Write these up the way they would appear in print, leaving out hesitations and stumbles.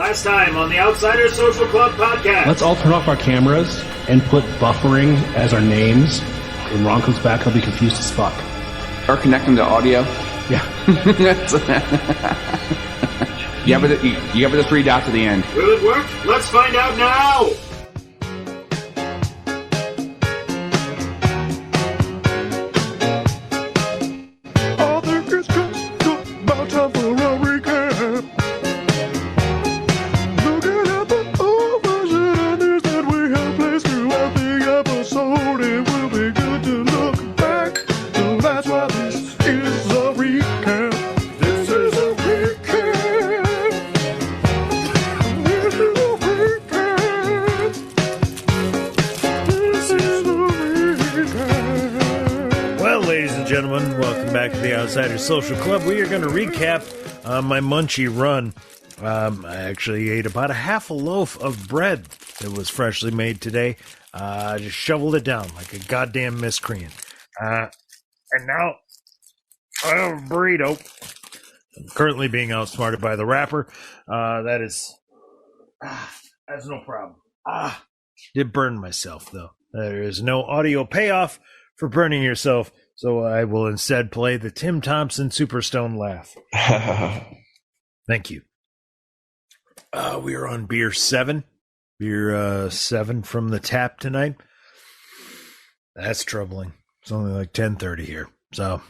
Last time on the Outsiders Social Club podcast. Let's all turn off our cameras and put buffering as our names. When Ron comes back, he'll be confused as fuck. Or connect them to audio. Yeah. You have the three dots at the end. Will it work? Let's find out now! Outsiders Social Club. We are going to recap my munchy run. I actually ate about a half a loaf of bread that was freshly made today. Just shoveled it down like a goddamn miscreant. And now I have a burrito. I'm currently being outsmarted by the rapper. That's no problem. Did burn myself though. There is no audio payoff for burning yourself. So I will instead play the Tim Thompson Superstone laugh. Thank you. We are on beer 7. Beer 7 from the tap tonight. That's troubling. It's only like 10:30 here. So,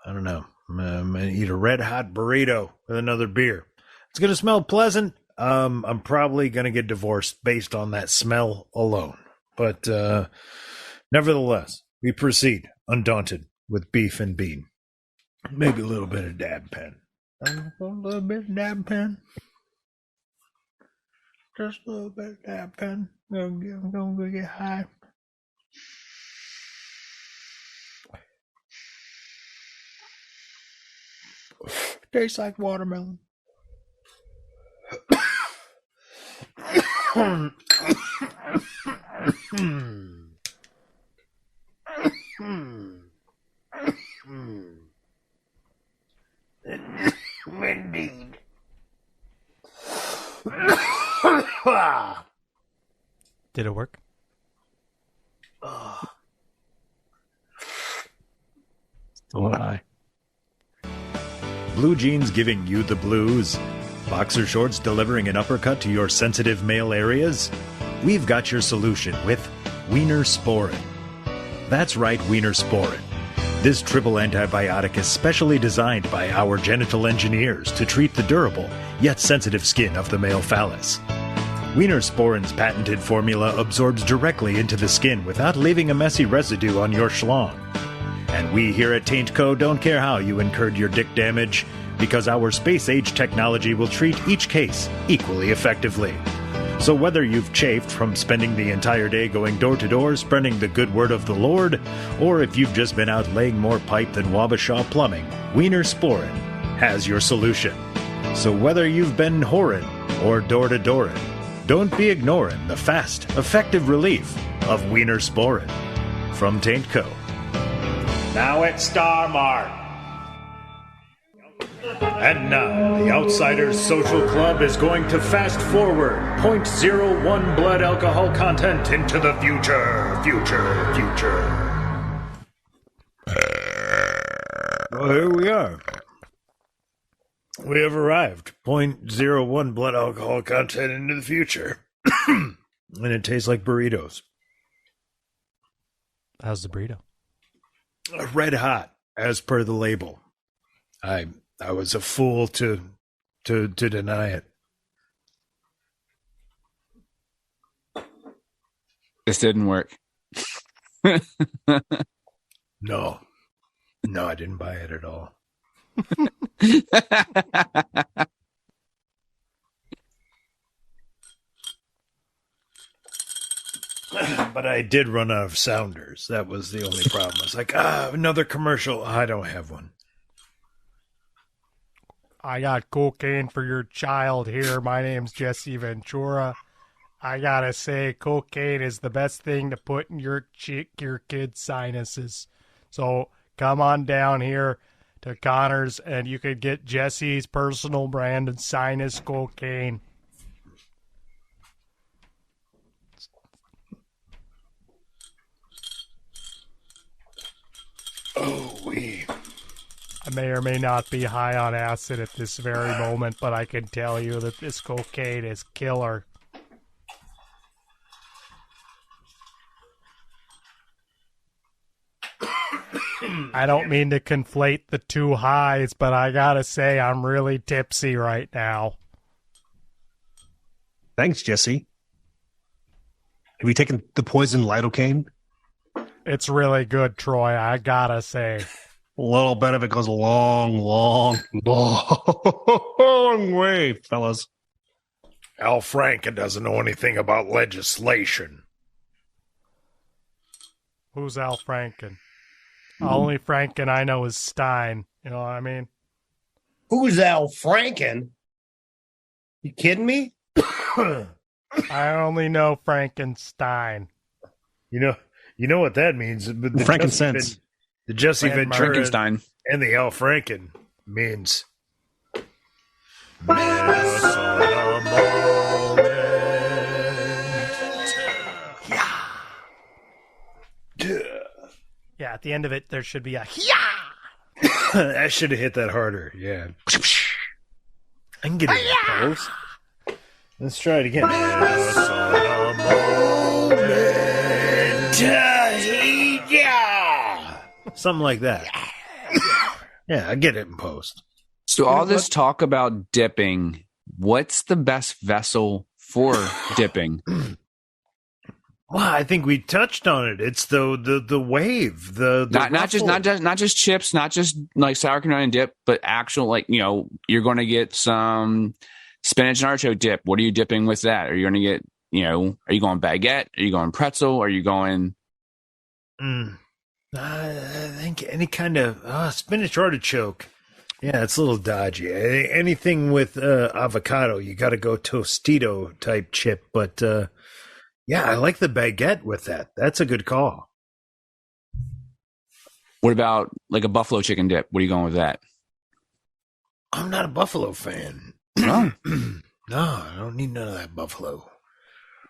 I don't know. I'm going to eat a red hot burrito with another beer. It's going to smell pleasant. I'm probably going to get divorced based on that smell alone. But nevertheless, we proceed, undaunted, with beef and bean. Maybe a little bit of dab pen. A little bit of dab pen. Just a little bit of dab pen. I'm gonna get high. Tastes like watermelon. Indeed. Did it work? Still high. Blue jeans giving you the blues. Boxer shorts delivering an uppercut to your sensitive male areas? We've got your solution with Wiener Sporin. That's right, Wiener Sporin. This triple antibiotic is specially designed by our genital engineers to treat the durable, yet sensitive skin of the male phallus. Wiener Sporin's patented formula absorbs directly into the skin without leaving a messy residue on your schlong. And we here at Taint Co. don't care how you incurred your dick damage, because our space-age technology will treat each case equally effectively. So whether you've chafed from spending the entire day going door to door spreading the good word of the Lord, or if you've just been out laying more pipe than Wabasha Plumbing, Wiener Sporin has your solution. So whether you've been whoring or door to dooring, don't be ignoring the fast, effective relief of Wiener Sporin from Taint Co. Now at Star Mart. And now, the Outsiders Social Club is going to fast forward 0.01 blood alcohol content into the future. Well, here we are. We have arrived. 0.01 blood alcohol content into the future. And it tastes like burritos. How's the burrito? Red hot, as per the label. I was a fool to deny it. This didn't work. No, I didn't buy it at all. But I did run out of sounders. That was the only problem. I was like, another commercial. I don't have one. I got cocaine for your child here. My name's Jesse Ventura. I gotta say, cocaine is the best thing to put in your kid's sinuses. So come on down here to Connor's, and you could get Jesse's personal brand and sinus cocaine. Oh, we. I may or may not be high on acid at this very moment, but I can tell you that this cocaine is killer. I don't mean to conflate the two highs, but I gotta say I'm really tipsy right now. Thanks, Jesse. Have you taken the poison lidocaine? It's really good, Troy, I gotta say. A little bit of it goes a long, long, long way, fellas. Al Franken doesn't know anything about legislation. Who's Al Franken? The only Franken I know is Stein. You know what I mean? Who's Al Franken? You kidding me? I only know Frankenstein. You know what that means. But the Frankincense. The Jesse Ventura Frankenstein. and the Al Franken means Minnesota moment. Yeah, at the end of it, there should be a yeah. I should have hit that harder. Yeah. I can get it in post. Let's try it again. Minnesota moment. Yeah. Something like that. Yeah, I get it in post. So all this talk about dipping, what's the best vessel for dipping? Well, I think we touched on it. It's the wave, the not just chips, not just like sour cream and onion dip, but actual you're going to get some spinach and artichoke dip. What are you dipping with that? Are you going to get are you going baguette? Are you going pretzel? Are you going? I think any kind of spinach artichoke. Yeah, it's a little dodgy. Anything with avocado, you got to go Tostito type chip. But yeah, I like the baguette with that. That's a good call. What about like a buffalo chicken dip? What are you going with that? I'm not a buffalo fan. Oh. No, I don't need none of that buffalo.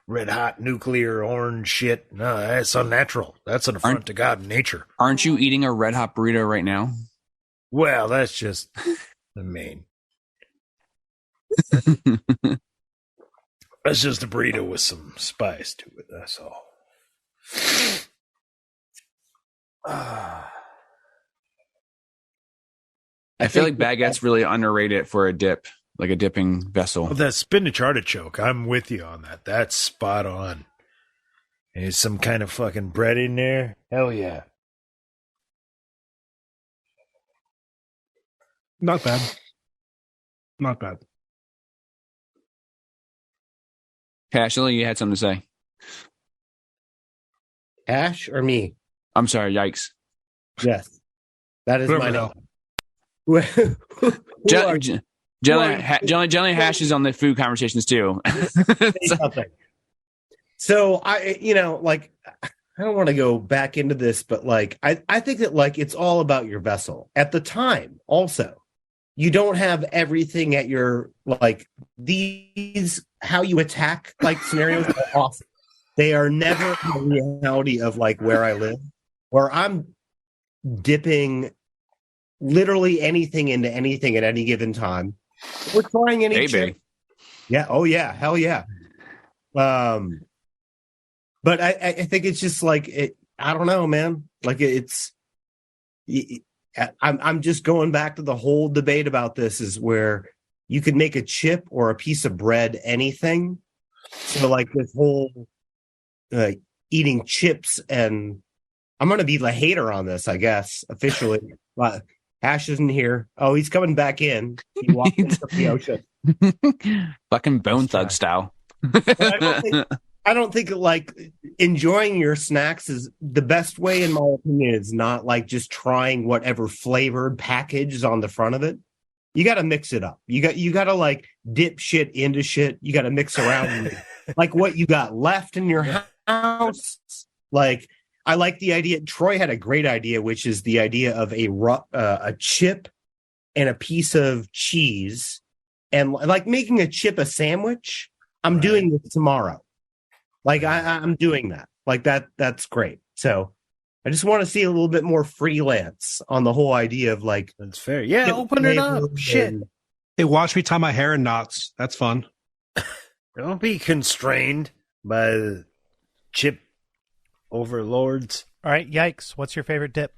Red hot nuclear orange shit. No, that's unnatural. That's an affront to God and nature. Aren't you eating a red hot burrito right now? Well, that's just the main. That's just a burrito with some spice to it. That's all. I feel like baguette's really underrated for a dip, like a dipping vessel. Well, that spinach artichoke, I'm with you on that. That's spot on. And some kind of fucking bread in there. Hell yeah. Not bad. Not bad. Ashley, you had something to say. Ash or me? I'm sorry, yikes. Yes. That is my Whoever name. Generally hashes on the food conversations too. So I don't want to go back into this, but I think that it's all about your vessel at the time. Also, you don't have everything at your these how you attack scenarios are off. They are never the reality of where I live, where I'm dipping literally anything into anything at any given time. We're trying any chip. Yeah. Oh yeah. Hell yeah. But I think it's just I don't know, man. I'm just going back to the whole debate about this is where you could make a chip or a piece of bread, anything. So this whole eating chips, and I'm going to be the hater on this, I guess, officially. But Ash isn't here. Oh, he's coming back in. He walked into the ocean. Fucking Bone Thug style. I don't think enjoying your snacks is the best way, in my opinion, is not just trying whatever flavored package is on the front of it. You got to mix it up. You got to dip shit into shit. You got to mix around what you got left in your house. I like the idea. Troy had a great idea, which is the idea of a chip and a piece of cheese, and like making a chip a sandwich. I'm doing this tomorrow. Like I'm doing that. Like that's great. So I just want to see a little bit more freelance on the whole idea of like. That's fair. Yeah, open it up. Shit. Hey, watch me tie my hair in knots. That's fun. Don't be constrained by the chip overlords. All right, yikes. What's your favorite dip?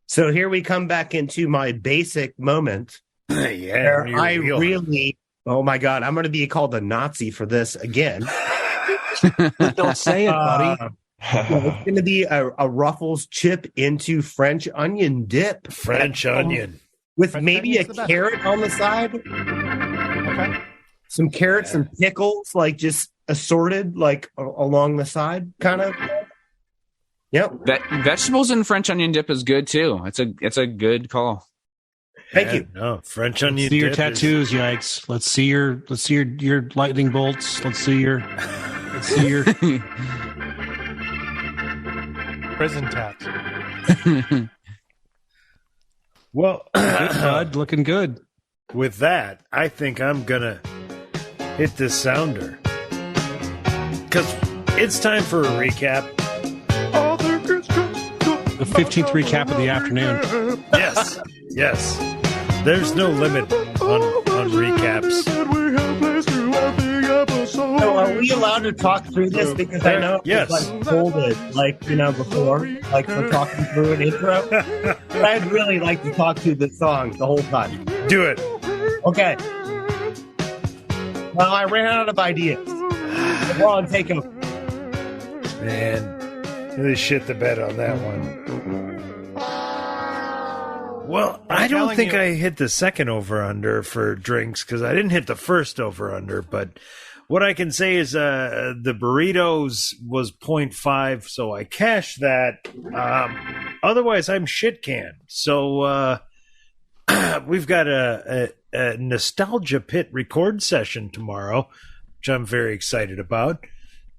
So here we come back into my basic moment. Yeah, I really, oh my God, I'm going to be called a Nazi for this again. Don't say it, buddy. It's going to be a Ruffles chip into French onion dip. French onion. With French maybe a onion's the best. carrot on the side. Okay. Some carrots and pickles, like just assorted, like along the side, kind of. Yep. Vegetables and French onion dip is good too. It's a good call. Thank you. No, French onion. See your dip tattoos, yikes. Let's see your lightning bolts. Let's see your Prison tats. Well, good, bud. Looking good. with that, I think I'm gonna hit this sounder because it's time for a recap. The 15th recap of the afternoon. Yes. There's no limit on recaps. So are we allowed to talk through this? Because I know Yes. it's like folded, like, before, like we're talking through an intro. But I'd really like to talk through the song the whole time. Do it. Okay. Well, I ran out of ideas. We're on takeover. Man, really shit the bed on that one. Well, I don't telling think you. I hit the second over-under for drinks because I didn't hit the first over-under, but what I can say is the burritos was 0.5, so I cashed that. Otherwise, I'm shit canned. So we've got a Nostalgia Pit record session tomorrow, which I'm very excited about.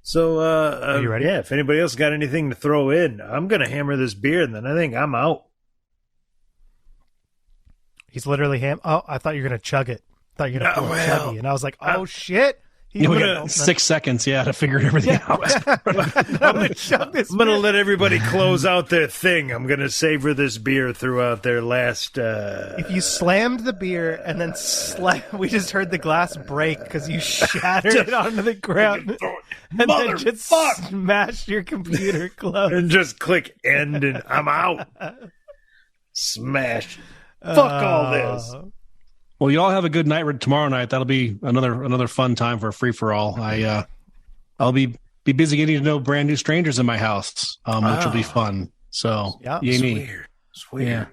So, Are you ready? Yeah, if anybody else got anything to throw in, I'm going to hammer this beer, and then I think I'm out. He's literally Oh, I thought you were going to chug it. I thought you were going to Oh, pour well. chuggy. And I was like, oh, shit. He's You gonna- got 6 seconds, to figure everything out. I'm going to chug this. I'm going to let everybody close out their thing. I'm going to savor this beer throughout their last... If you slammed the beer and then we just heard the glass break because you shattered it onto the ground and then just Motherfuck! smashed your computer closed. and just click end, and I'm out. Smash. Fuck all this. Well, you all have a good night tomorrow night. That'll be another fun time for a free for all. I'll be busy getting to know brand new strangers in my house, which will be fun. So Yeah. yay me. Sweet. Yeah.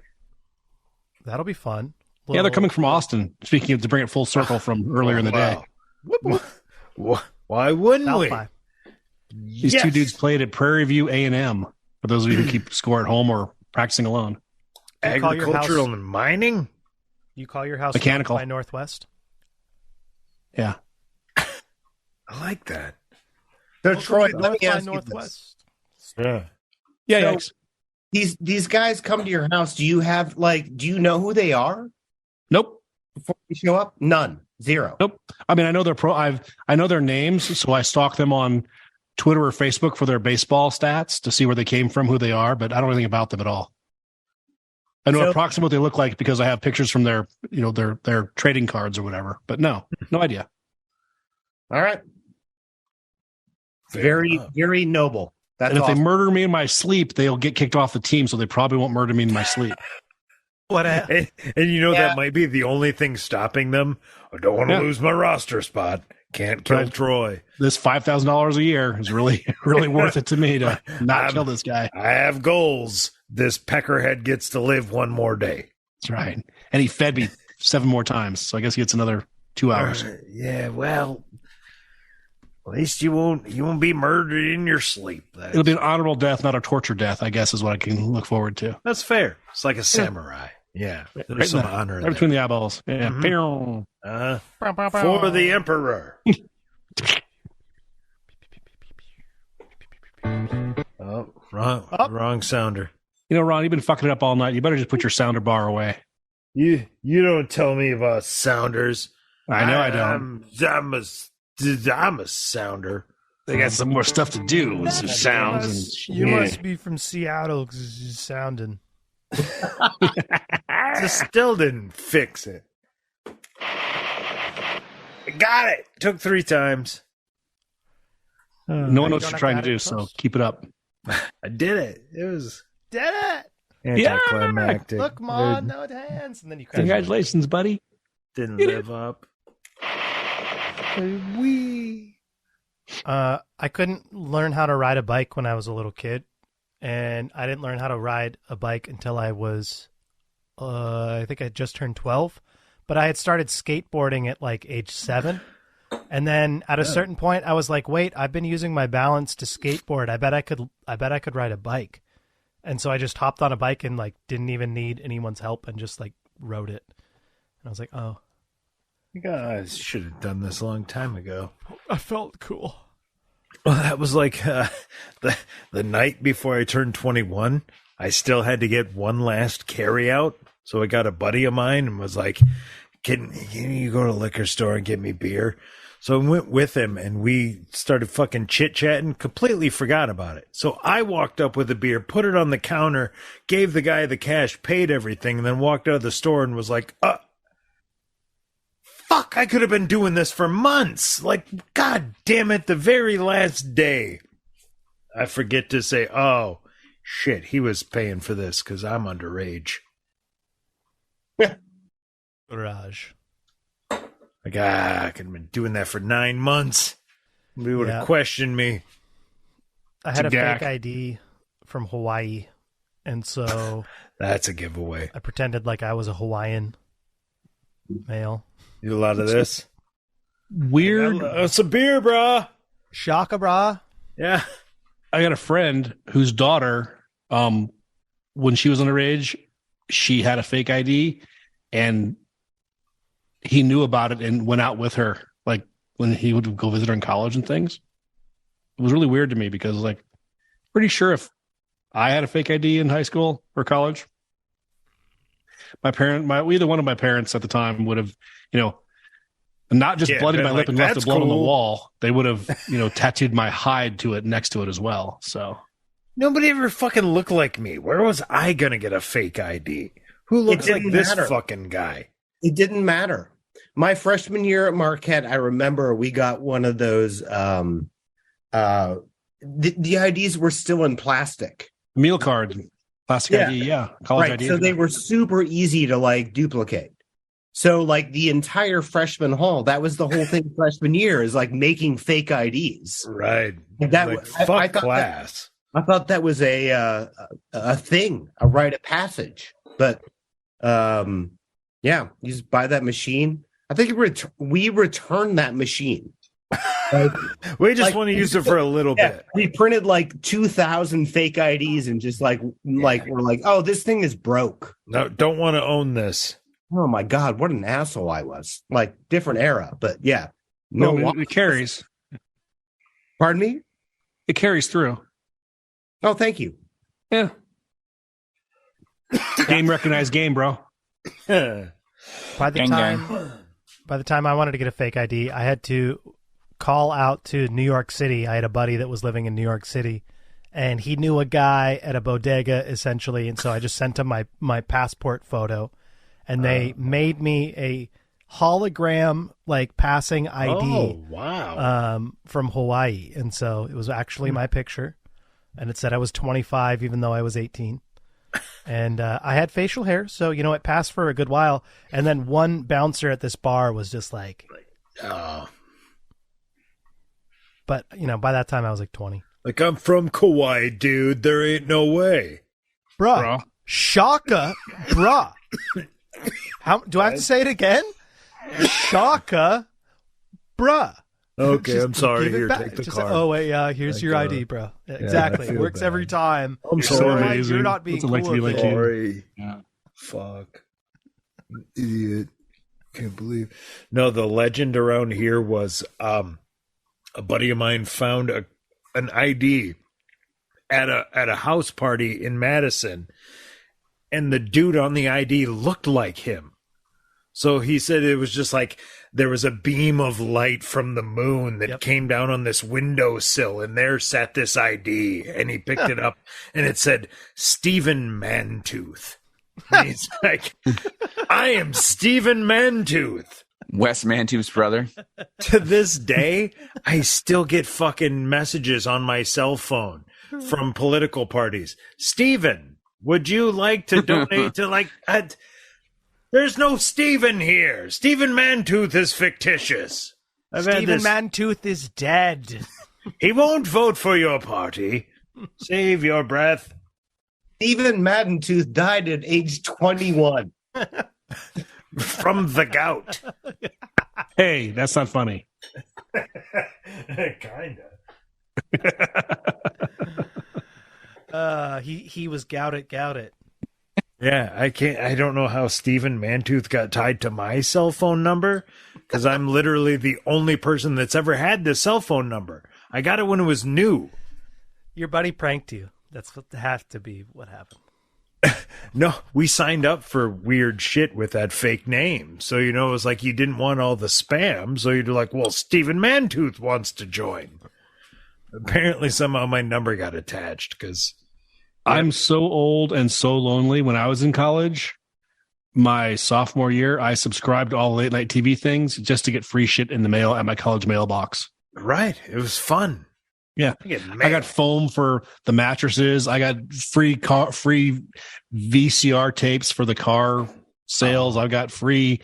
That'll be fun. Yeah, they're coming from Austin. Speaking of, to bring it full circle from earlier in the day, Why wouldn't South we? by. these two dudes played at Prairie View A&M. For those of you who keep score at home or practicing alone. Do you call your Agricultural house- and mining? You call your house Mechanical. North by Northwest? Yeah. I like that. So Troy, let North me by ask you this. Northwest. Yeah. Yeah, So- yikes. These guys come to your house. Do you know who they are Nope. before they show up? None. Zero. Nope. I mean, I know I know their names, so I stalk them on Twitter or Facebook for their baseball stats to see where they came from, who they are, but I don't know anything about them at all. I know So- approximately what they look like because I have pictures from their trading cards or whatever, but no idea. All right. Very, very noble. That's And if awesome. they murder me in my sleep, they'll get kicked off the team, so they probably won't murder me in my sleep. What a And you know Yeah. that might be the only thing stopping them. I don't want to Yeah. lose my roster spot. Can't kill Right. Troy. This $5,000 a year is really worth it to me to not I'm- kill this guy. I have goals. This peckerhead gets to live one more day. That's right. And he fed me 7 more times, so I guess he gets another 2 hours. Yeah, well, at least you won't be murdered in your sleep. It'll be an honorable death, not a torture death, I guess is what I can look forward to. That's fair. It's like a samurai. Yeah, Right there's in some the- honor right there. between the eyeballs. Yeah. Mhm. Pew. For the emperor. Oh, wrong sounder. You know, Ron, you've been fucking it up all night. You better just put your sounder bar away. You don't tell me about sounders. I know I don't. I'm a sounder. They got some more stuff to do with some sounds and shit. You must be from Seattle because you're sounding. Just still didn't fix it. I got it. Took 3 times. No one knows what you're trying to do, so keep it up. I did it. It was Did it! anticlimactic. Look, Mom, no hands. And then you crash. Congratulations, buddy. Didn't live up. I couldn't learn how to ride a bike when I was a little kid, and I didn't learn how to ride a bike until I was, I think I just turned 12. But I had started skateboarding at like age 7, and then at a certain point, I was like, "Wait, I've been using my balance to skateboard. I bet I could ride a bike." And so I just hopped on a bike and like didn't even need anyone's help and just like rode it. And I was like, "Oh, You guys should have done this a long time ago." I felt cool." Well, that was like the night before I turned 21. I still had to get one last carry out. So I got a buddy of mine and was like, can you go to the liquor store and get me beer? So I went with him and we started fucking chit-chatting, completely forgot about it. So I walked up with a beer, put it on the counter, gave the guy the cash, paid everything, and then walked out of the store and was like, fuck, I could have been doing this for months. Like, God damn it, the very last day. I forget to say, oh, shit, he was paying for this because I'm underage. Garage. Like, I could have been doing that for 9 months. They would have questioned me. I had a Jack. fake ID from Hawaii, and so That's a giveaway. I pretended like I was a Hawaiian male. You do a lot of this? Weird. It's a beer, brah. Shaka bra. Yeah. I got a friend whose daughter, when she was underage, she had a fake ID, and he knew about it and went out with her, like when he would go visit her in college and things. It was really weird to me because, like, pretty sure if I had a fake ID in high school or college, either one of my parents at the time would have, not just bloodied my lip and left the blood on the wall. They would have, tattooed my hide to it next to it as well. So Nobody ever fucking looked like me. Where was I going to get a fake ID? Who looks like this fucking guy? It didn't matter. My freshman year at Marquette, I remember we got one of those. The IDs were still in plastic. meal card, plastic ID, college ID. So they were super easy to like duplicate. So like the entire freshman hall, that was the whole thing. Freshman year is like making fake IDs. Right. That like, fuck I thought class. I thought that was a thing, a rite of passage. But you just buy that machine. I think we returned that machine. We just want to use it for a little bit. We printed like 2,000 fake IDs and just we're like, oh, this thing is broke. No, don't want to own this. Oh my God, what an asshole I was. Like different era, but yeah. It carries. Pardon me? It carries through. Oh, thank you. Yeah. Game recognized game, bro. By the time I wanted to get a fake ID, I had to call out to New York City. I had a buddy that was living in New York City, and he knew a guy at a bodega, essentially, and so I just sent him my passport photo, and they made me a hologram, like, passing ID. Oh, wow. From Hawaii, and so it was actually my picture, and it said I was 25, even though I was 18. And I had facial hair, so, it passed for a good while. And then one bouncer at this bar was just like, oh. But, by that time I was like 20. Like, I'm from Kauai, dude. There ain't no way. Bruh. Shaka. Bruh. How do I have to say it again? Shaka. Bruh. Okay, I'm sorry. Here, take the card. Oh, wait, yeah, here's your ID, bro. Yeah, exactly. It works every time. I'm sorry. You're not being cool. Sorry. Yeah. Fuck. Idiot. Can't believe. No, the legend around here was a buddy of mine found an ID at a house party in Madison, and the dude on the ID looked like him. So he said it was just like there was a beam of light from the moon that came down on this windowsill, and there sat this ID, and he picked it up, and it said Stephen Mantooth. And he's like, I am Stephen Mantooth. Wes Mantooth's brother. To this day, I still get fucking messages on my cell phone from political parties. Stephen, would you like to donate to there's no Stephen here. Stephen Mantooth is fictitious. Stephen Mantooth is dead. He won't vote for your party. Save your breath. Stephen Mantooth died at age 21. From the gout. Hey, that's not funny. Kinda. He was gouted. Yeah, I don't know how Stephen Mantooth got tied to my cell phone number, because I'm literally the only person that's ever had this cell phone number. I got it when it was new. Your buddy pranked you. That's what has to be what happened. No, we signed up for weird shit with that fake name. So, it was like you didn't want all the spam. So you'd be like, well, Stephen Mantooth wants to join. Apparently, somehow my number got attached because I'm so old and so lonely. When I was in college, my sophomore year, I subscribed to all late night TV things just to get free shit in the mail at my college mailbox. Right. It was fun. Yeah. I got foam for the mattresses. I got free VCR tapes for the car sales. I got free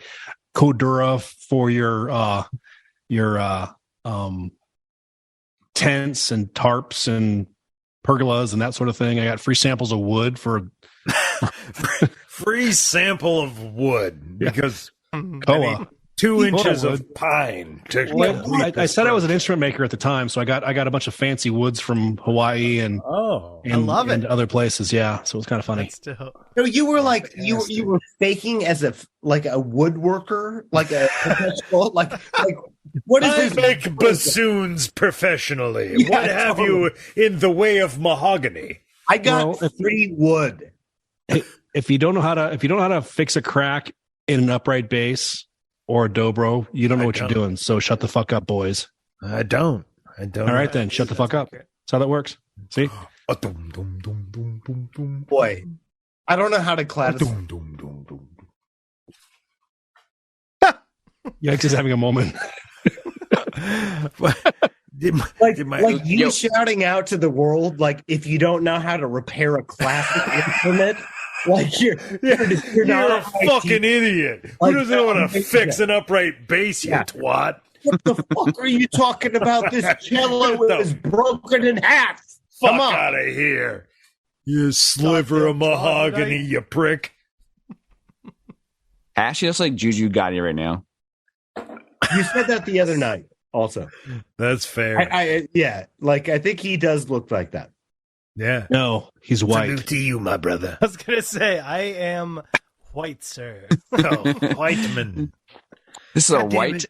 Codura for your tents and tarps and pergolas and that sort of thing. I got free samples of wood for free sample of wood because Koa. 2 inches of pine. I said I was an instrument maker at the time, so I got a bunch of fancy woods from Hawaii and I love it. And other places. Yeah, so it was kind of funny. So you were like you were faking as a woodworker, like a professional, like what is I this? make bassoons professionally. Yeah, what have you in the way of mahogany? I got free wood. If you don't know how to fix a crack in an upright bass or a dobro, you don't know what you're doing. So shut the fuck up, boys. I don't. All right, then. Shut the fuck up. That's how that works. See? Boy, I don't know how to classify. Yikes is having a moment. You shouting out to the world, like, if you don't know how to repair a classic instrument, like you're not a fucking idiot. Like, who doesn't know how to fix an upright bass, you twat? What the fuck are you talking about? This cello is broken in half. Come on. Out of here, you sliver of mahogany, you prick. Ashley looks like Juju Gotti right now. You said that the other night also. That's fair. I think he does look like that. Yeah. No, he's white. Salute to you, my brother. I was gonna say I am white, sir. Oh, white man. This is a white.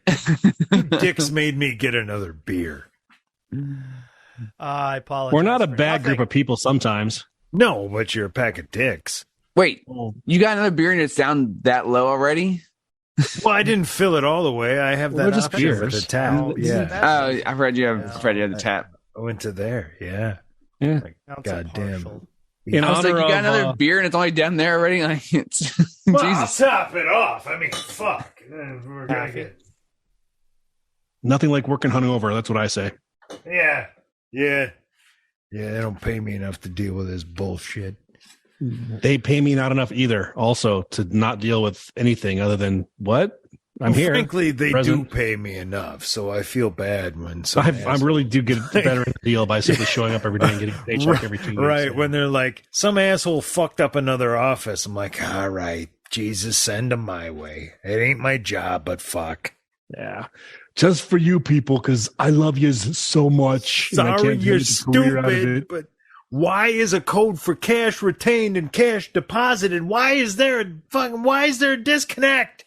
Dick's made me get another beer. I apologize. We're not a bad group of people sometimes. No, but you're a pack of dicks. Wait, you got another beer and it's down that low already? Well, I didn't fill it all the way. I have that just option for beers. the tap. Oh, I've read you have the tap. I went to there. Yeah. Yeah. God damn. In I was like, honor you got of, another beer and it's only down there already? Like, it's Jesus. Top it off. I mean, fuck. We're gonna get. nothing like working hungover. That's what I say. Yeah. They don't pay me enough to deal with this bullshit. They pay me not enough either, also, to not deal with anything other than what? I'm here. Frankly, they present. do pay me enough, so I feel bad when I really do get a better deal by simply showing up every day and getting a paycheck every 2 years. Right, when they're like, some asshole fucked up another office. I'm like, all right, Jesus, send them my way. It ain't my job, but fuck. Yeah. Just for you people, because I love you so much. Sorry, you're stupid, but why is a code for cash retained and cash deposited? Why is there a disconnect?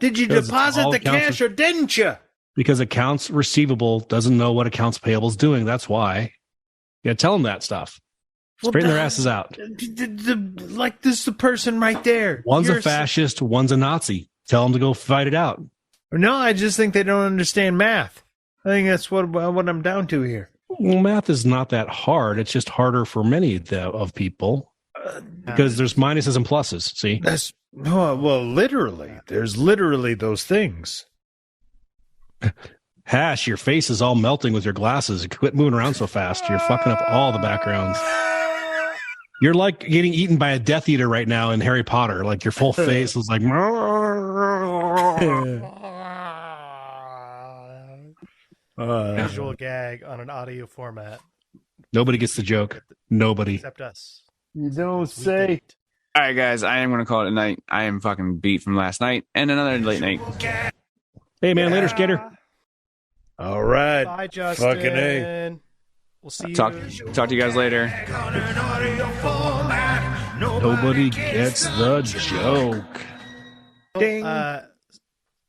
Did you deposit the cash or didn't you? Because accounts receivable doesn't know what accounts payable is doing. That's why. Yeah, tell them that stuff. Straighten their asses out. Like this is the person right there. One's a fascist, one's a Nazi. Tell them to go fight it out. No, I just think they don't understand math. I think that's what I'm down to here. Well, math is not that hard. It's just harder for many of people because there's minuses and pluses. See? Literally. There's literally those things. Hash, your face is all melting with your glasses. Quit moving around so fast. You're fucking up all the backgrounds. You're like getting eaten by a Death Eater right now in Harry Potter. Like your full face is like. Visual gag on an audio format. Nobody gets the joke. Nobody. Except us. You don't say. All right, guys, I am going to call it a night. I am fucking beat from last night and another late night. Hey, man, later, Skater. All right. Bye, Justin. Fucking A. We'll see you. Talk to you guys later. Nobody gets the joke. Ding.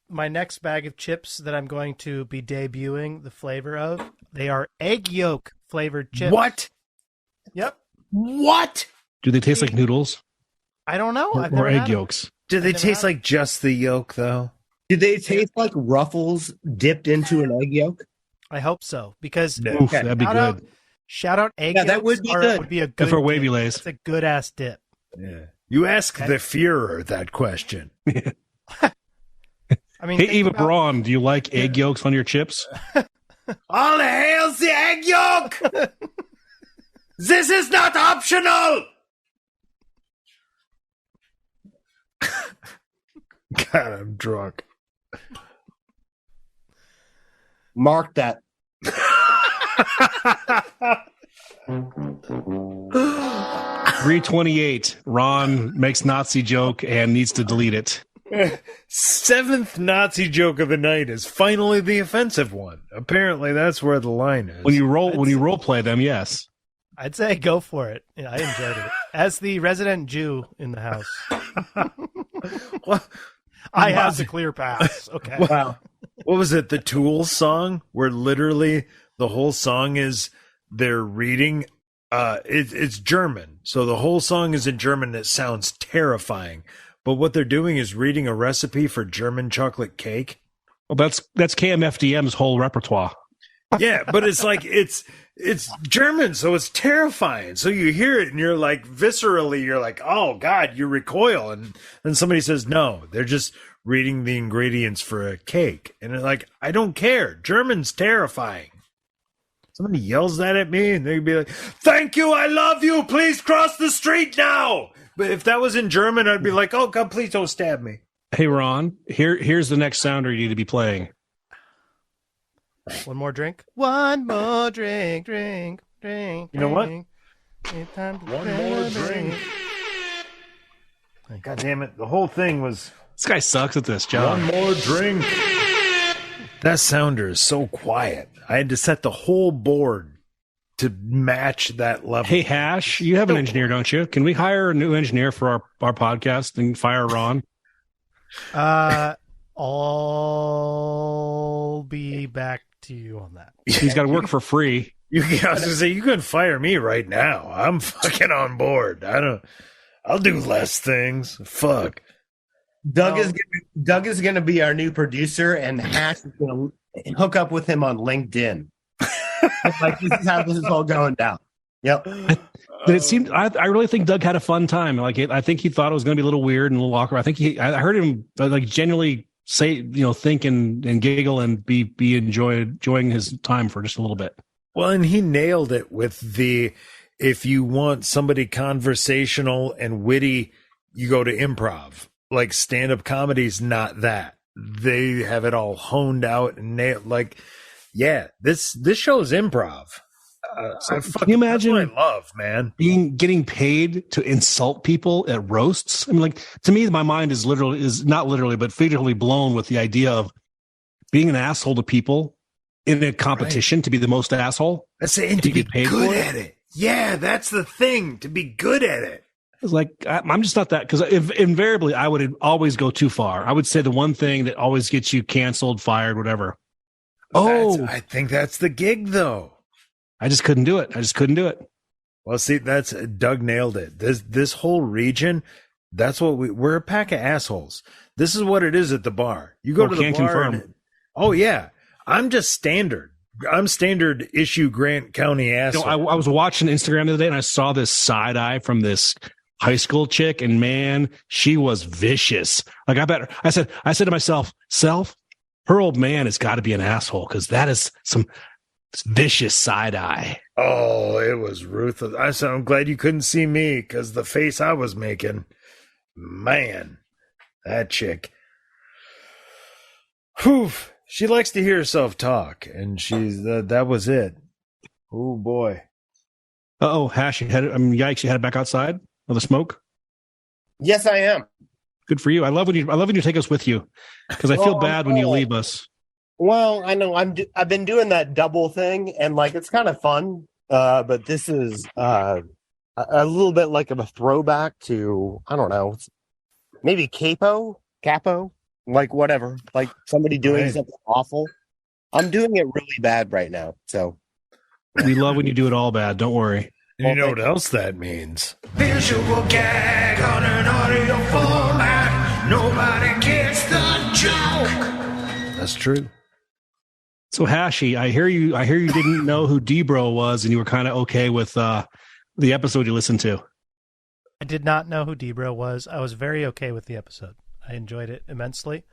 My next bag of chips that I'm going to be debuting the flavor of, they are egg yolk flavored chips. What? Yep. What? Do they taste like noodles? I don't know. Or egg yolks? Do they taste like just the yolk, though? Do they taste like Ruffles dipped into an egg yolk? I hope so, because Oof, that'd be good. Shout out egg Yeah, that yolks would be good. would be a good For dip. wavy lays. It's a good ass dip. Yeah. You ask the Führer that question. I mean, Hey, Eva Braun, do you like egg yolks on your chips? All hail's the egg yolk! This is not optional! God, I'm drunk. Mark that. 328. Ron makes Nazi joke and needs to delete it. Seventh Nazi joke of the night is finally the offensive one. Apparently, that's where the line is. When you role play them, yes. I'd say go for it. Yeah, I enjoyed it. As the resident Jew in the house, I have the clear pass. Okay. Wow. What was it? The Tool song, where literally the whole song is they're reading. It's German, so the whole song is in German. It sounds terrifying. But what they're doing is reading a recipe for German chocolate cake. Well, that's KMFDM's whole repertoire. Yeah, but it's like it's German, so it's terrifying. So you hear it and you're like viscerally, you're like, oh God, you recoil. And then somebody says, no, they're just reading the ingredients for a cake. And they're like, I don't care. German's terrifying. Somebody yells that at me and they'd be like, thank you, I love you, please cross the street now. But if that was in German, I'd be like, oh God, please don't stab me. Hey, Ron, here's the next sounder you need to be playing. One more drink. One more drink. You know what? One more drink. God damn it. The whole thing was... This guy sucks at this, John. One more drink. That sounder is so quiet. I had to set the whole board to match that level. Hey, Hash, you have an engineer, don't you? Can we hire a new engineer for our podcast and fire Ron? I'll be back to you on that. He's got to work for free. I was going to say, you can fire me right now. I'm fucking on board. I'll do less things. Fuck. Doug is gonna be our new producer, and Hash is gonna hook up with him on LinkedIn. Like, this is how this is all going down. Yep. But it seemed I really think Doug had a fun time. Like I think he thought it was going to be a little weird and a little awkward. I heard him like genuinely say, think and giggle and be enjoying his time for just a little bit. Well, and he nailed it with if you want somebody conversational and witty, you go to improv. Like stand-up comedy's not that. They have it all honed out and nailed. Like, yeah, this show is improv. Can you imagine? That's what I love, man. Getting paid to insult people at roasts. I mean, like to me, my mind is not literally, but figuratively blown with the idea of being an asshole to people in a competition to be the most asshole. That's it. And to be good at it. Yeah, that's the thing. To be good at it. It's like I'm just not that, because invariably I would always go too far. I would say the one thing that always gets you canceled, fired, whatever. I think that's the gig, though. I just couldn't do it. Well, see, that's Doug nailed it. This whole region, that's what we're a pack of assholes. This is what it is at the bar. You go to the bar. Confirm. Oh yeah, I'm just standard. I'm standard issue Grant County asshole. I was watching Instagram the other day and I saw this side eye from this high school chick, and man, she was vicious. Like I said to myself, her old man has got to be an asshole because that is some vicious side eye. Oh, it was ruthless. I'm glad you couldn't see me because the face I was making, man, that chick. Whew. She likes to hear herself talk, and she's that was it. Oh boy. Hash, yikes! You headed back outside of the smoke. Yes, I am. Good for you. I love when you take us with you because I feel bad when you leave us. Well, I know I've been doing that double thing, and like it's kind of fun. But this is a little bit like of a throwback to, I don't know, maybe capo, like whatever, like somebody doing something awful. I'm doing it really bad right now, so we love when you do it all bad. Don't worry. And you know what else that means? Visual gag on an audio format. Nobody gets the joke. That's true. So Hashy, I hear you didn't know who Debro was, and you were kind of okay with the episode you listened to. I did not know who Debro was. I was very okay with the episode. I enjoyed it immensely.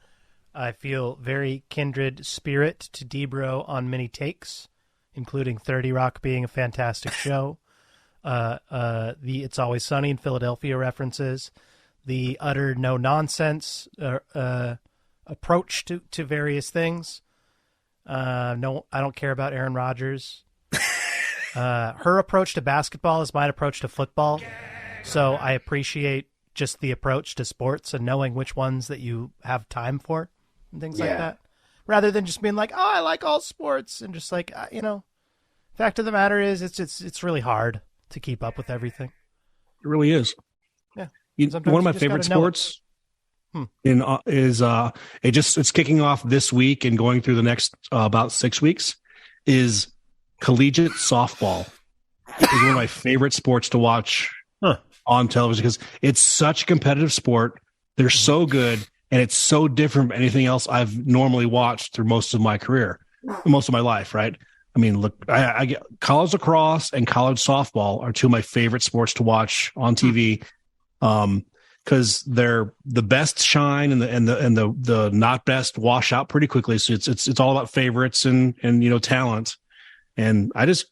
I feel very kindred spirit to Debro on many takes, including 30 Rock being a fantastic show. The It's Always Sunny in Philadelphia references, the utter no nonsense approach to various things. No, I don't care about Aaron Rodgers. Her approach to basketball is my approach to football, so I appreciate just the approach to sports and knowing which ones that you have time for and things like that, rather than just being like, oh, I like all sports, and just like, fact of the matter is it's really hard to keep up with everything. It really is. Yeah. One of my favorite sports it's kicking off this week and going through the next about 6 weeks is collegiate softball. It's one of my favorite sports to watch on television because it's such a competitive sport. They're so good, and it's so different from anything else I've normally watched through most of my career, most of my life, right? I mean, look, I get college lacrosse and college softball are two of my favorite sports to watch on TV, because they're the best shine and the not best wash out pretty quickly. So it's all about favorites and talent. And I just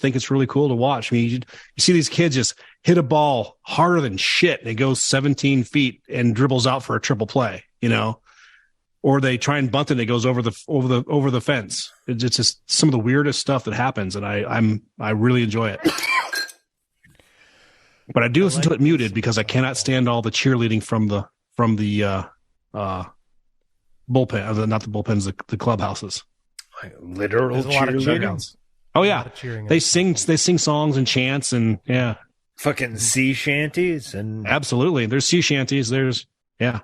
think it's really cool to watch. I mean, you see these kids just hit a ball harder than shit, and it goes 17 feet and dribbles out for a triple play, or they try and bunt it and it goes over the fence. It's just some of the weirdest stuff that happens, and I really enjoy it. But I do listen to it muted because I cannot stand all the cheerleading from the bullpen, not the bullpens, the clubhouses. Like literal cheerleading. Oh yeah, they sing songs and chants and fucking sea shanties and absolutely. There's sea shanties. I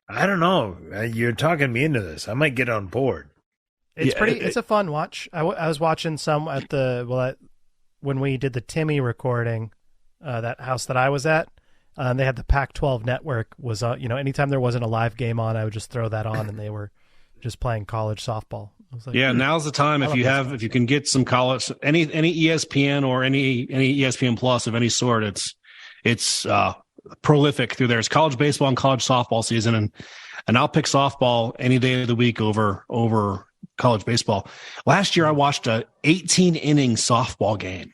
don't know. You're talking me into this. I might get on board. It's a fun watch. I was watching some when we did the Timmy recording, that house that I was at. They had the Pac-12 network was anytime there wasn't a live game on, I would just throw that on, and they were just playing college softball. I was like, now's the time if you can get some college, any ESPN or any ESPN Plus of any sort. It's prolific through there. It's college baseball and college softball season, and I'll pick softball any day of the week over college baseball. Last year I watched a 18-inning softball game.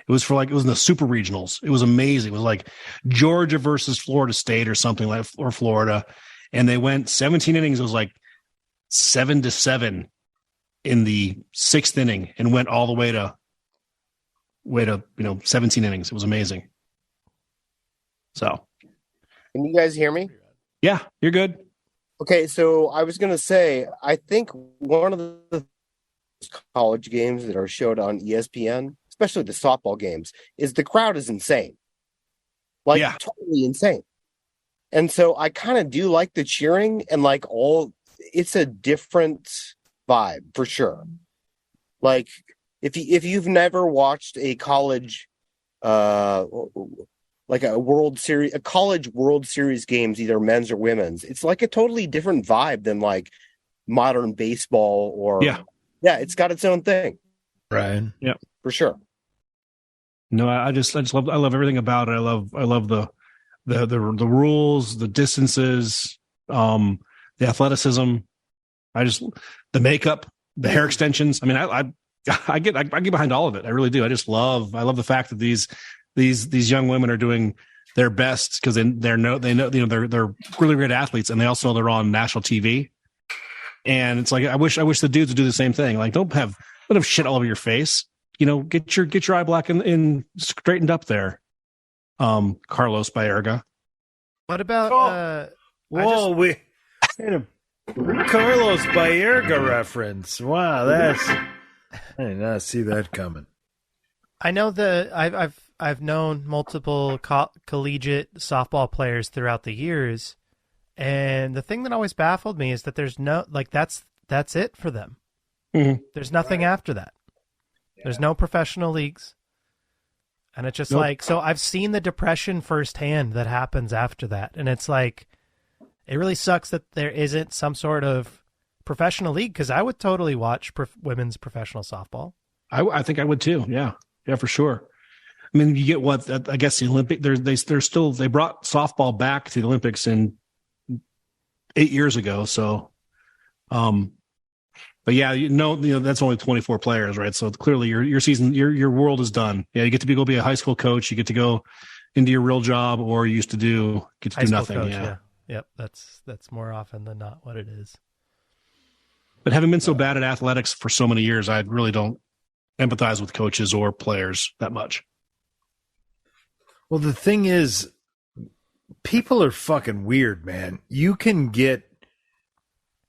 It was in the super regionals. It was amazing. It was like Georgia versus Florida State or something like, or Florida, and they went 17 innings. It was like 7-7 in the 6th inning and went all the way to 17 innings. It was amazing. So, can you guys hear me? Yeah, you're good. Okay, so I was going to say, I think one of the college games that are showed on ESPN, especially the softball games, is the crowd is insane. Totally insane. And so I kind of do like the cheering and it's a different vibe for sure. Like, if you've never watched a college, like a college World Series games, either men's or women's, it's like a totally different vibe than like modern baseball or it's got its own thing. Right. Yeah, for sure. No, I love everything about it. I love the rules, the distances, the athleticism. The makeup, the hair extensions. I mean, I get behind all of it. I really do. I love the fact that these young women are doing their best because they're really great athletes, and they also know they're on national TV. And it's like I wish the dudes would do the same thing. Like don't have shit all over your face. Get your eye black and straightened up there. Carlos Baerga. What about we had a Carlos Baerga reference. Wow, I did not see that coming. I know I've known multiple collegiate softball players throughout the years, and the thing that always baffled me is that there's no that's it for them. Mm-hmm. There's nothing after that. Yeah. There's no professional leagues, and it's just so I've seen the depression firsthand that happens after that, and it's like it really sucks that there isn't some sort of professional league because I would totally watch women's professional softball. I think I would too. Yeah, for sure. I mean, you get I guess the Olympic. They brought softball back to the Olympics in 8 years ago. So, but yeah, that's only 24 players, right? So clearly your season, your world is done. Yeah, you get to go be a high school coach. You get to go into your real job, or you used to do nothing. Coach, yeah. Yep. That's more often than not what it is. But having been so bad at athletics for so many years, I really don't empathize with coaches or players that much. Well, the thing is, people are fucking weird, man. You get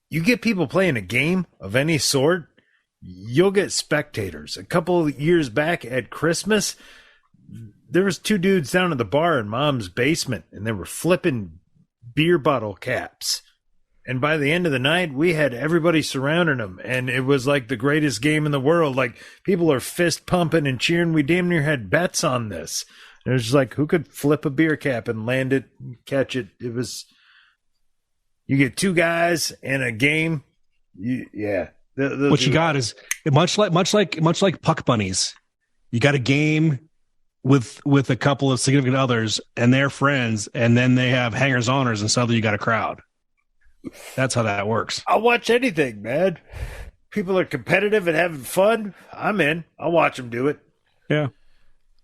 people playing a game of any sort, you'll get spectators. A couple of years back at Christmas, there was 2 dudes down at the bar in Mom's basement, and they were flipping beer bottle caps. And by the end of the night, we had everybody surrounding them, and it was like the greatest game in the world. Like, people are fist pumping and cheering. We damn near had bets on this. It was just like, who could flip a beer cap and land it, catch it? It was, you get 2 guys in a game. What you got is much like puck bunnies. You got a game with a couple of significant others and their friends, and then they have hangers-oners, and suddenly you got a crowd. That's how that works. I'll watch anything, man. People are competitive and having fun. I'm in. I'll watch them do it. Yeah.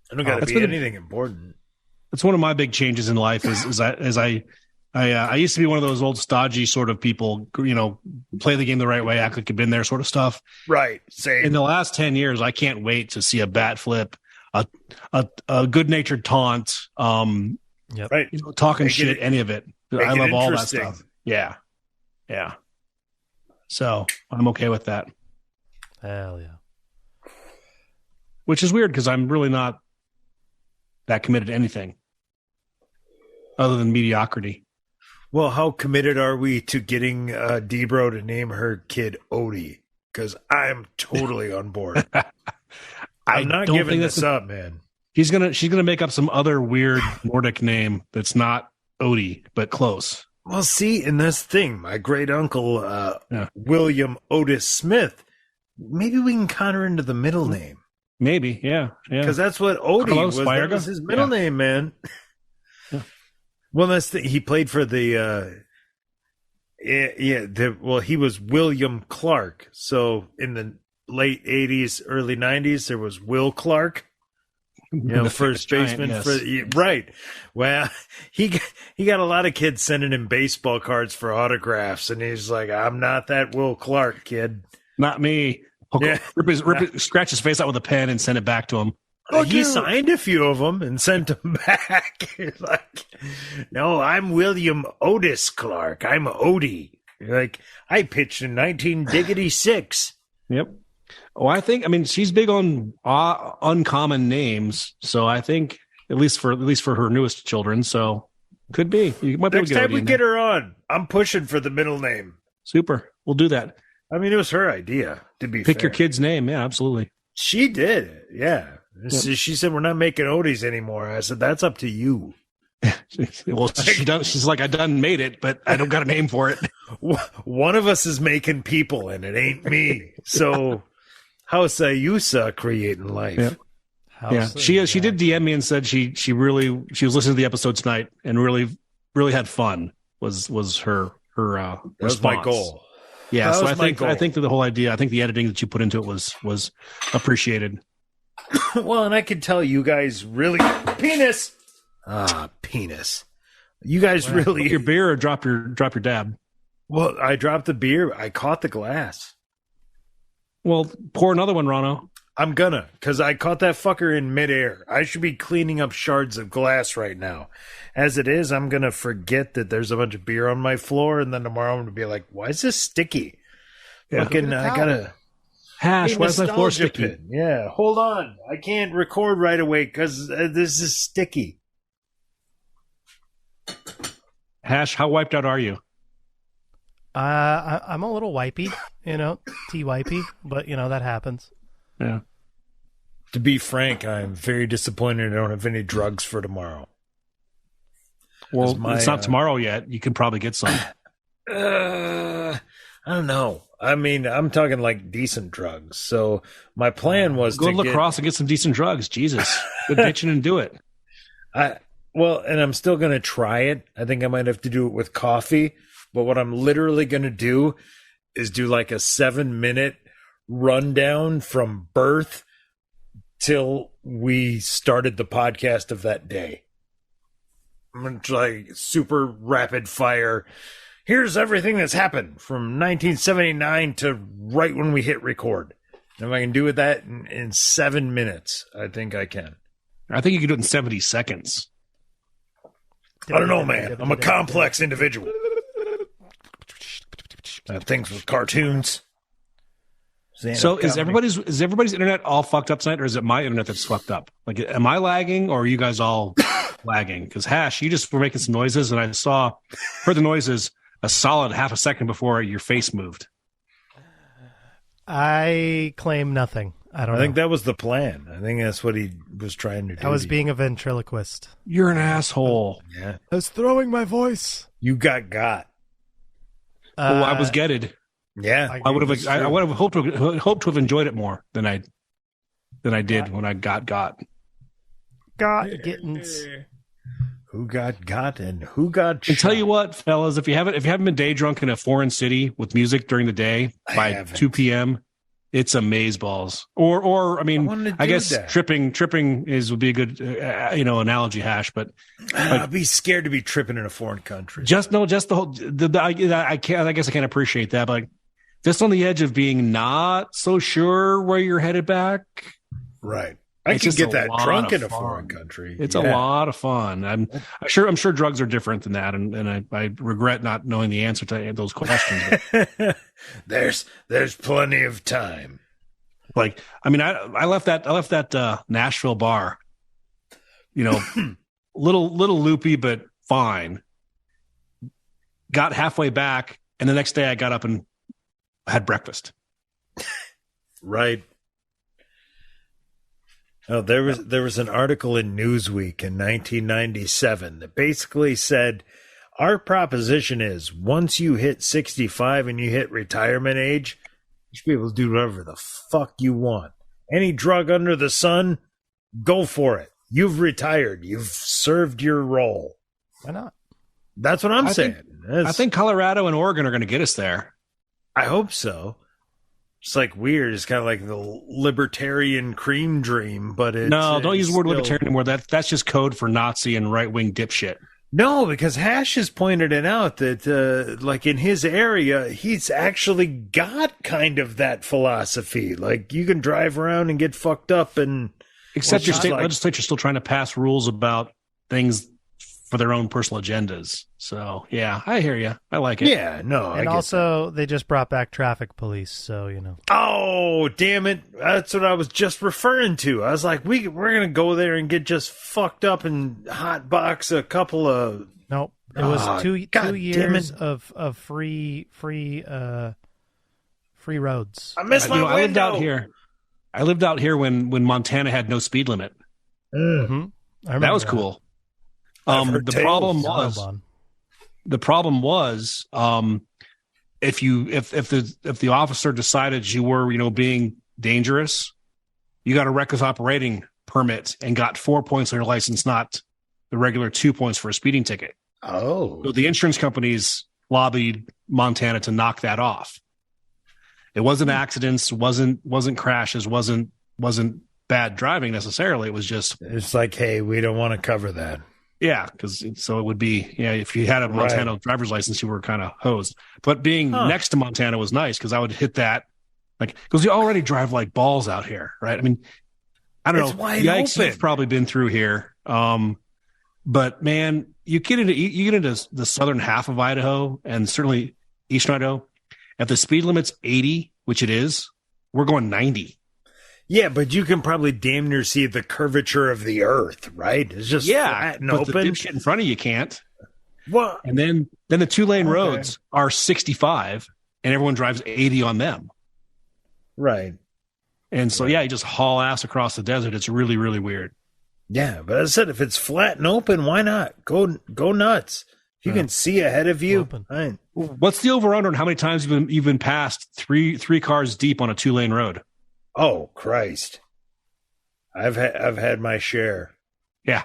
I don't got to be anything important. That's one of my big changes in life is I used to be one of those old stodgy sort of people, play the game the right way, act like you've been there sort of stuff. Right. Same. In the last 10 years, I can't wait to see a bat flip, a good-natured taunt, right. Talking shit, any of it. I love all that stuff. Yeah. So I'm okay with that. Hell yeah. Which is weird because I'm really not that committed to anything other than mediocrity. Well, how committed are we to getting Debro to name her kid Odie? Because I'm totally on board. I'm not giving this up, man. She's gonna make up some other weird Nordic name that's not Odie, but close. Well, see, in this thing, my great uncle William Otis Smith. Maybe we can conjure into the middle name. Maybe, yeah. Because that's what Odie was. That was his middle name, man. Yeah. Well, he played for the. He was William Clark. So in the late '80s, early '90s, there was Will Clark. The first baseman right. Well, he got a lot of kids sending him baseball cards for autographs, and he's like, "I'm not that Will Clark kid. Not me." Scratch his face out with a pen and send it back to him. He signed a few of them and sent them back. Like, no, I'm William Otis Clark. I'm Odie. Like, I pitched in 1966. Yep. Well, she's big on uncommon names, so I think at least for her newest children. So could be. You might be Next time we get her on, I'm pushing for the middle name. Super. We'll do that. I mean, it was her idea. To be pick fair. your kid's name. Yeah, absolutely. She did. Yeah. She said, we're not making Odie's anymore. I said, that's up to you. Well, she's like, I done made it, but I don't got a name for it. One of us is making people, and it ain't me. So, how's Ayusa creating life? Yeah. She did DM me and said she was listening to the episode tonight and really had fun. Was her That was response. my goal. Yeah, That so was I my think goal. that the whole idea, I think the editing that you put into it was appreciated. Well, and I can tell you guys really penis. You guys really Your beer or drop your dab. Well, I dropped the beer. I caught the glass. Well, pour another one, Rono. I'm gonna, because I caught that fucker in midair. I should be cleaning up shards of glass right now. As it is, I'm gonna forget that there's a bunch of beer on my floor, and then tomorrow I'm gonna be like, why is this sticky? Yeah. Fucking, I gotta... Hash, Hey, why is my floor nostalgia sticky? pin. Yeah, hold on. I can't record right away because this is sticky. Hash, how wiped out are you? I'm a little wipey, T-wipey, but that happens. Yeah. To be frank, I'm very disappointed I don't have any drugs for tomorrow. Well, my, it's not tomorrow yet. You can probably get some. I don't know. I mean, I'm talking like decent drugs. So my plan was Go to to lacrosse and get some decent drugs. Jesus. Good bitching and do it. Well, and I'm still going to try it. I think I might have to do it with coffee. But what I'm literally going to do is do like a 7-minute rundown from birth till we started the podcast of that day. I'm going to try super rapid fire. Here's everything that's happened from 1979 to right when we hit record. And if I can do it that in 7 minutes, I think I can. I think you can do it in 70 seconds. I don't know, man. I'm a complex individual. Things with cartoons. So is everybody's internet all fucked up tonight, or is it my internet that's fucked up? Like, am I lagging, or are you guys all lagging? Because Hash, you just were making some noises, and I heard the noises a solid half a second before your face moved. I claim nothing. I don't know. think that was the plan. I think that's what he was trying to do. I was being a ventriloquist. You're an asshole. Yeah. I was throwing my voice. You got. Oh, I was getted. Yeah. I would have hoped to have enjoyed it more than I did when I got. Got gittins. Who got and who got shot? And tell you what, fellas, if you haven't been day drunk in a foreign city with music during the day by 2 p.m., it's amazeballs. Or I mean, I guess that. tripping would be a good analogy, Hash. But I'd be scared to be tripping in a foreign country. just the whole. I guess I can't appreciate that, but like, just on the edge of being not so sure where you're headed back. Right. I It's could just get a that lot drunk of in a fun. foreign country. It's a lot of fun. I'm sure drugs are different than that, and I regret not knowing the answer to those questions. There's plenty of time. Like, I mean, I left that Nashville bar, little loopy, but fine. Got halfway back, and the next day I got up and had breakfast. Right. Oh, there was an article in Newsweek in 1997 that basically said, our proposition is once you hit 65 and you hit retirement age, you should be able to do whatever the fuck you want. Any drug under the sun, go for it. You've retired. You've served your role. Why not? That's what I'm saying. I think Colorado and Oregon are going to get us there. I hope so. It's like weird. It's kind of like the libertarian cream dream, but it's... No, don't use the word still... libertarian anymore. That's just code for Nazi and right-wing dipshit. No, because Hash has pointed it out that, like, in his area, he's actually got kind of that philosophy. Like, you can drive around and get fucked up and... Except your state legislature's still trying to pass rules about things for their own personal agendas. So, yeah, I hear you. I like it. Yeah, no, And also, they just brought back traffic police, so, Oh, damn it. That's what I was just referring to. I was like, we're going to go there and get just fucked up and hot box a couple of... Nope. It was two years it. of free roads. I missed my window. I lived out here. I lived out here when Montana had no speed limit. Mm-hmm. That was cool. The problem was if the officer decided you were being dangerous, you got a reckless operating permit and got 4 points on your license, not the regular 2 points for a speeding ticket. Oh, so the insurance companies lobbied Montana to knock that off. It wasn't accidents, wasn't crashes, wasn't bad driving necessarily. It was just it's like, hey, we don't want to cover that. Yeah, so it would be if you had a Montana driver's license, you were kind of hosed. But being next to Montana was nice because I would hit that because you already drive like balls out here, right? I mean, I don't know. Yikes, you've probably been through here. But man, you get into the southern half of Idaho and certainly eastern Idaho. If the speed limit's 80, which it is, we're going 90. Yeah, but you can probably damn near see the curvature of the earth, right? It's just flat and open. The dipshit in front of you can't. Well, and then the 2-lane roads are 65, and everyone drives 80 on them. Right. And so, you just haul ass across the desert. It's really, really weird. Yeah, but as I said, if it's flat and open, why not? Go nuts. You can see ahead of you. What's the over-under on how many times you've been passed three cars deep on a 2-lane road? Oh Christ! I've had my share. Yeah.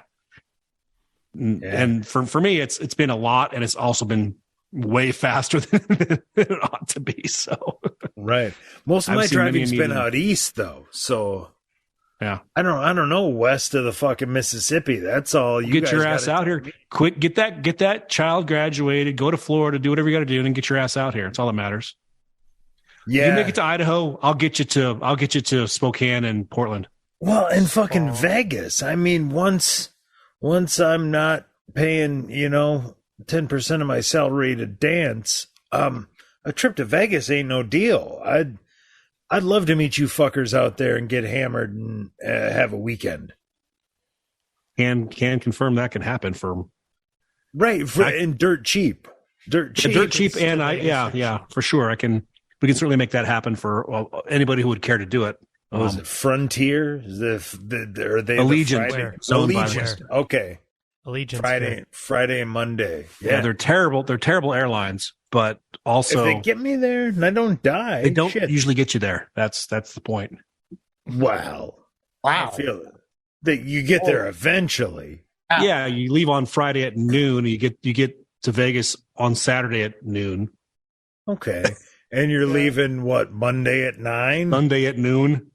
And for me, it's been a lot, and it's also been way faster than it ought to be. So right, most of my driving's been out east though. So yeah, I don't know west of the fucking Mississippi. That's all you get your ass out here. Quick, get that child graduated, go to Florida, do whatever you got to do, and then get your ass out here. It's all that matters. Yeah, if you make it to Idaho, I'll get you to Spokane and Portland. Well, and fucking Vegas. I mean, once I'm not paying 10% of my salary to dance, a trip to Vegas ain't no deal. I'd love to meet you fuckers out there and get hammered and have a weekend. Can confirm that can happen for and dirt cheap, and for sure. We can certainly make that happen for anybody who would care to do it. Is it Frontier? Are they Allegiant? Allegiant. Okay. Allegiant. Friday and Monday. Yeah, they're terrible. They're terrible airlines, but also if they get me there and I don't die, they don't usually get you there. That's the point. Wow. I feel that you get there eventually. Yeah, you leave on Friday at noon. You get to Vegas on Saturday at noon. Okay. And you're leaving Monday at 9? Monday at noon.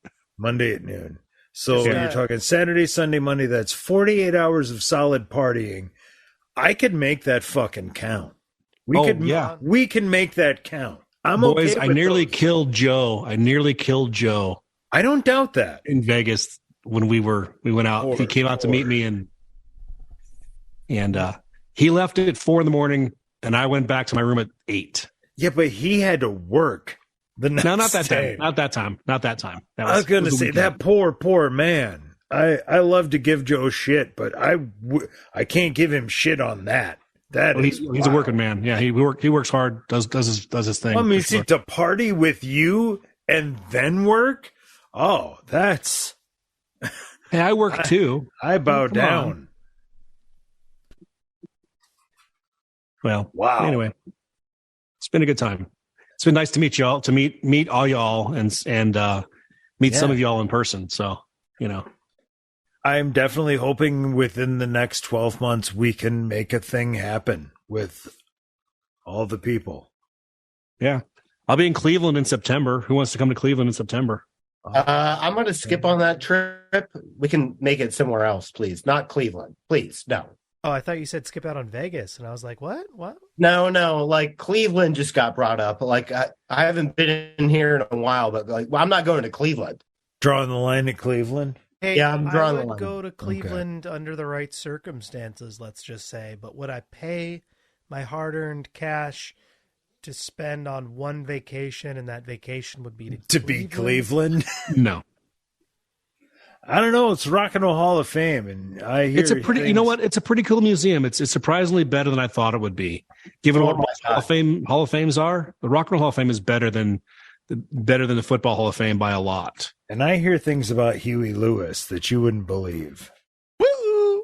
So you're talking Saturday, Sunday, Monday. That's 48 hours of solid partying. I could make that fucking count. We can make that count. Boys, I nearly killed Joe. I don't doubt that. In Vegas when we went out. He came out to meet me and he left at 4 a.m. and I went back to my room at 8. Yeah, but he had to work the next No, not that day. time. Not that time. I was going to say, that poor man. I love to give Joe shit, but I can't give him shit on that. He's a working man. Yeah, he works hard, does his thing. I mean, to party with you and then work? Oh, that's... Hey, I work too. I bow down. Well, wow. Anyway. It's been a good time. It's been nice to meet y'all, to meet all y'all and meet some of y'all in person. So, I'm definitely hoping within the next 12 months we can make a thing happen with all the people. Yeah. I'll be in Cleveland in September. Who wants to come to Cleveland in September? I'm going to skip on that trip. We can make it somewhere else, please. Not Cleveland. Please, no. Oh, I thought you said skip out on Vegas, and I was like, what? No, like Cleveland just got brought up. Like I haven't been in here in a while, but I'm not going to Cleveland. Drawing the line at Cleveland? Hey, yeah, I'm drawing the line. I would go to Cleveland under the right circumstances, let's just say. But would I pay my hard-earned cash to spend on one vacation, and that vacation would be to be Cleveland? No. I don't know. It's Rock and Roll Hall of Fame, and I hear it's a pretty. Things. You know what? It's a pretty cool museum. It's surprisingly better than I thought it would be. Given what Hall of Fames are, the Rock and Roll Hall of Fame is better than better than the Football Hall of Fame by a lot. And I hear things about Huey Lewis that you wouldn't believe. Woo!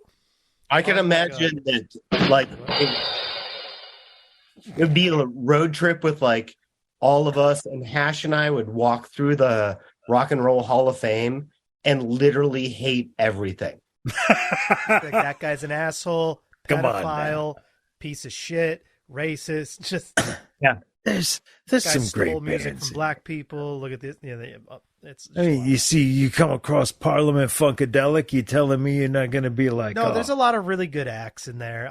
I can imagine that, like, it'd be a road trip with like all of us, and Hash and I would walk through the Rock and Roll Hall of Fame and literally hate everything. Like, that guy's an asshole, Come on, pedophile, piece of shit, racist. Just There's guy some stole great music bands. from black people. Look at this. It's. I mean, you come across Parliament Funkadelic, you telling me you're not going to be like, no, oh, there's a lot of really good acts in there.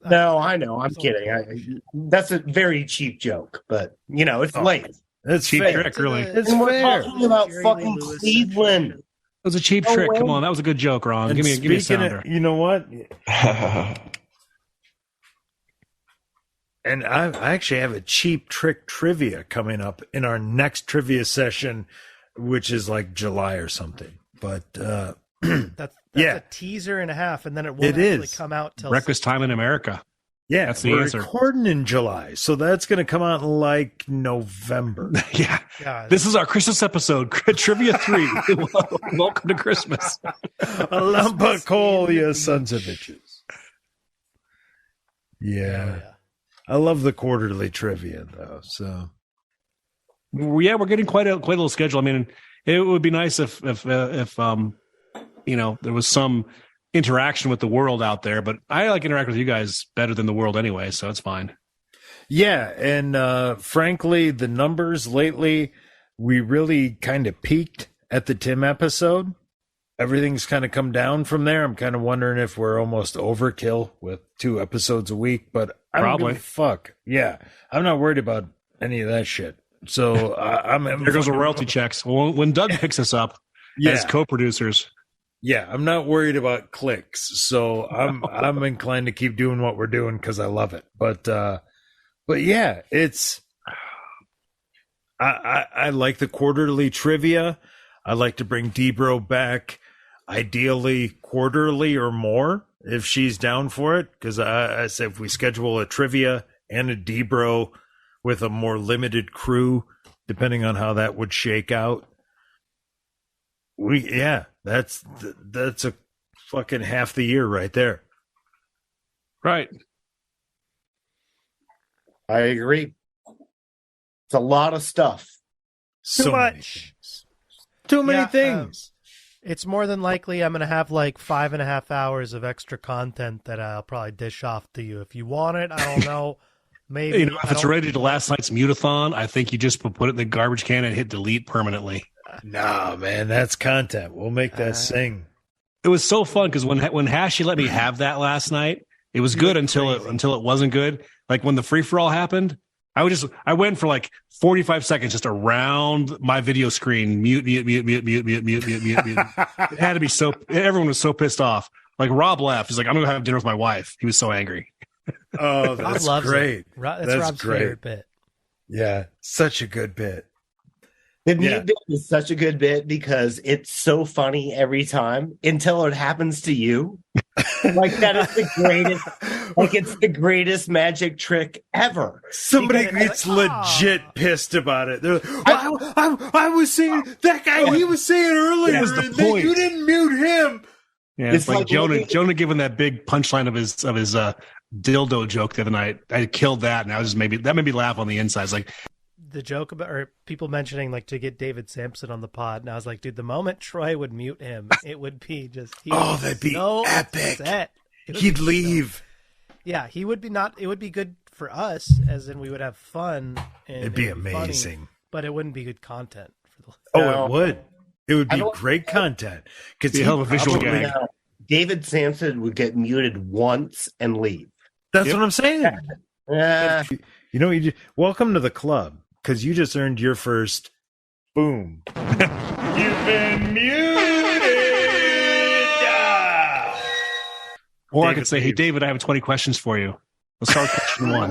No, I know. I'm kidding. That's a very cheap joke, but it's late. That's Cheap fair. trick, really. It's And we're fair. talking about Jerry fucking Lee Lewis Cleveland. It was a cheap No trick. way. Come on, that was a good joke, Ron. And Give me a speaking sounder. of, you know what? And I actually have a cheap trick trivia coming up in our next trivia session, which is like July or something. But That's Yeah. a teaser and a half, and then it won't It actually is. come out till Breakfast time in America. yeah, That's the we're answer. recording in July, so that's going to come out in like November. Yeah. God. This is our Christmas episode, Trivia 3. Welcome to Christmas. A lump of coal, you sons of bitches. Yeah. I love the quarterly trivia, though. So Yeah, we're getting quite a little schedule. I mean, it would be nice if there was some interaction with the world out there, but I like interacting with you guys better than the world anyway, so it's fine. yeah, and frankly, the numbers lately, we really kind of peaked at the Tim episode. Everything's kind of come down from there. I'm kind of wondering if we're almost overkill with 2 episodes a week, but I don't Probably. give a fuck. Yeah, I'm not worried about any of that shit. So I'm There goes the royalty checks. Well, when Doug picks us up as co-producers, Yeah, I'm not worried about clicks, so I'm inclined to keep doing what we're doing because I love it. But yeah, it's I like the quarterly trivia. I like to bring Debro back, ideally quarterly or more if she's down for it. Because I said if we schedule a trivia and a Debro with a more limited crew, depending on how that would shake out. That's a fucking half the year right there. right? I agree. It's a lot of stuff. So many much. things. Too many Yeah, things. It's more than likely I'm going to have like 5.5 hours of extra content that I'll probably dish off to you. If you want it, I don't know. Maybe. If it's related to last night's mutathon, I think you just put it in the garbage can and hit delete permanently. Nah, man, that's content. We'll make that sing. It was so fun because when Hashy let me have that last night, it was good until it wasn't good. Like when the free for all happened, I went for like 45 seconds just around my video screen, mute. It had to be so. Everyone was so pissed off. Like Rob left. He's like, I'm gonna have dinner with my wife. He was so angry. Oh, Rob that's loves great. it. That's That's Rob's great. favorite bit. Yeah, such a good bit. The mute Yeah. bit is such a good bit because it's so funny every time until it happens to you. Like that is the greatest. Like it's the greatest magic trick ever. Somebody Because gets legit pissed about it. They're like, I was saying that guy. He was saying earlier That was the that point. you didn't mute him. Yeah, It's it's like like Jonah giving that big punchline of his dildo joke the other night. I killed that, and that made me laugh on the inside. It's like, The joke about, or people mentioning like to get David Sampson on the pod, and I was like, dude, the moment Troy would mute him, it would be just That'd be so epic. upset. It would He'd be leave. Yeah, he would be not. It would be good for us, as in we would have fun. And It'd be it would funny, amazing. but it wouldn't be good content for the. Oh, No. it would. It would I be don't- great content because Be a hell of a visual gag. Now, David Sampson would get muted once and leave. That's Yep. what I'm saying. Yeah. You know, welcome to the club because you just earned your first boom. You've been muted. or I David could say, hey, leaves. David, I have 20 questions for you. Let's start with question 1.